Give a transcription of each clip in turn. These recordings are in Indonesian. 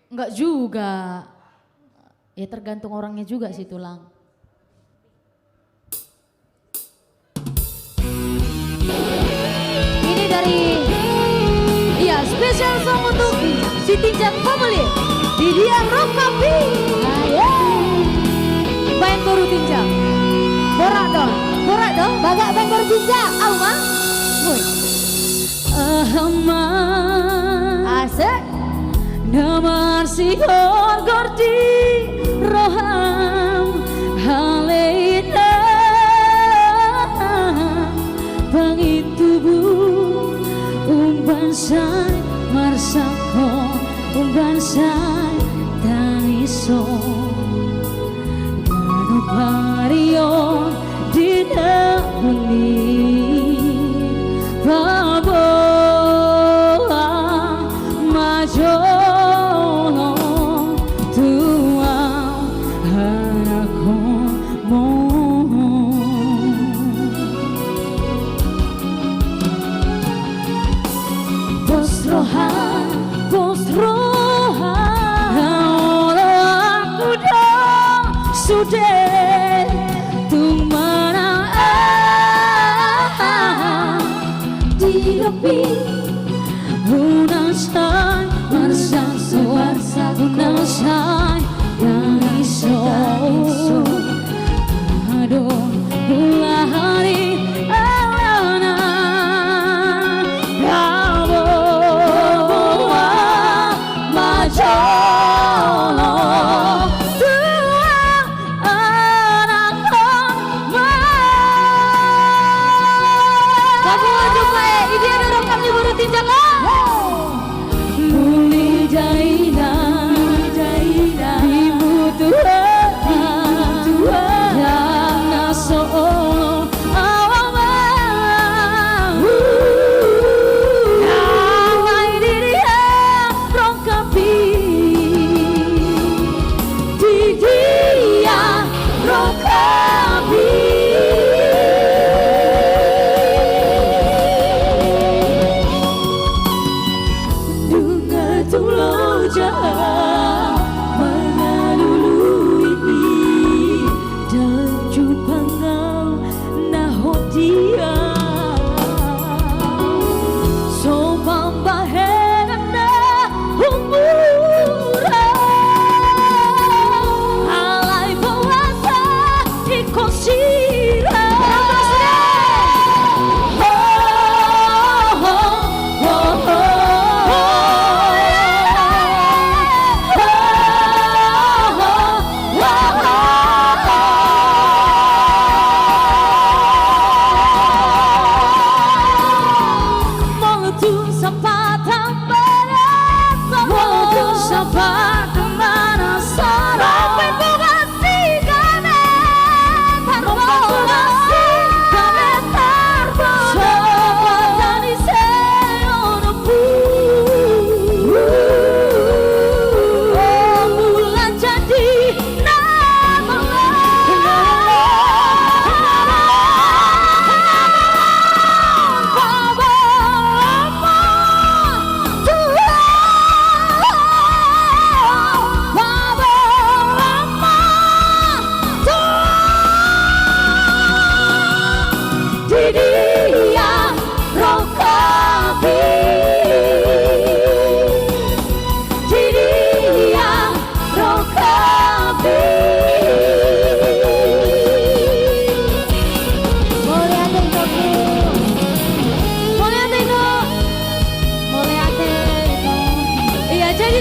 Enggak juga. Ya tergantung orangnya juga sih Tulang. Ini dari spesial song untuk si Tinjak Family. Di dia Rokapi. Ayo. Main baru Tinjak. Borak dong. Bagak main baru Tinjak. Alma. Woi. Asik. Namar si gordi roham halena pangitubu umban say marsako umban say taniso nanu parion dina beli babo majo sudah tumana di tepi unasai marsan suarsa unasai yang iso aduh bulan hari alana bravo majo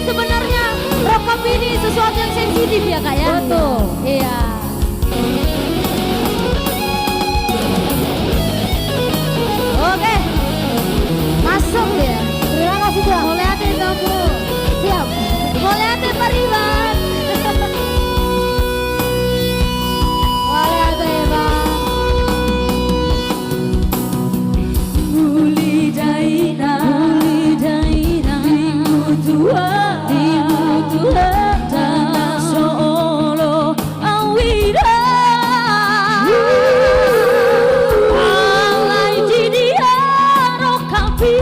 sebenarnya rokok ini sesuatu yang sensitif ya kak ya? Betul. Iya. Oke. Masuk ya. Terima kasih Bang. Mulai hati kamu. Siap. Mulai hati Pak Iwan. Mulai hati Bang. Muli daina. Tua. Solo awira alai di dia rokapi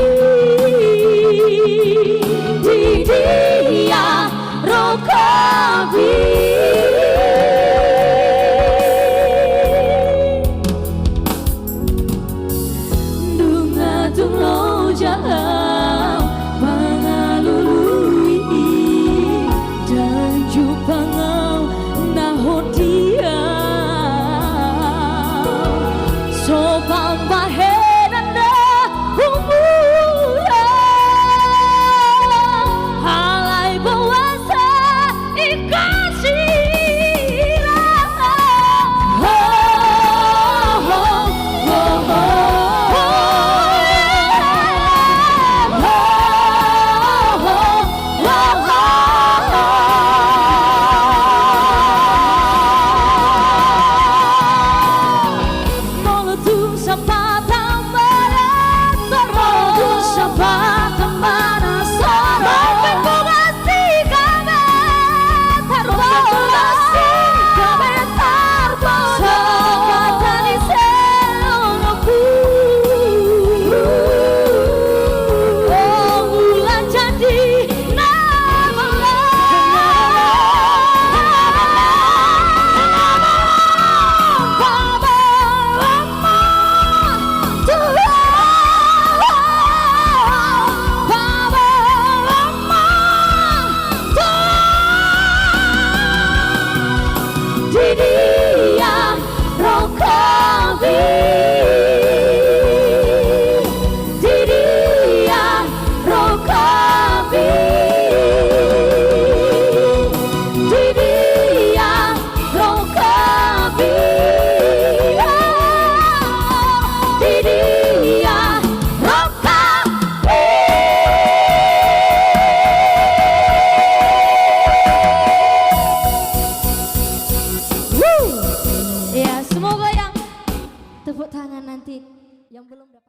tepuk tangan nanti yang belum dapat.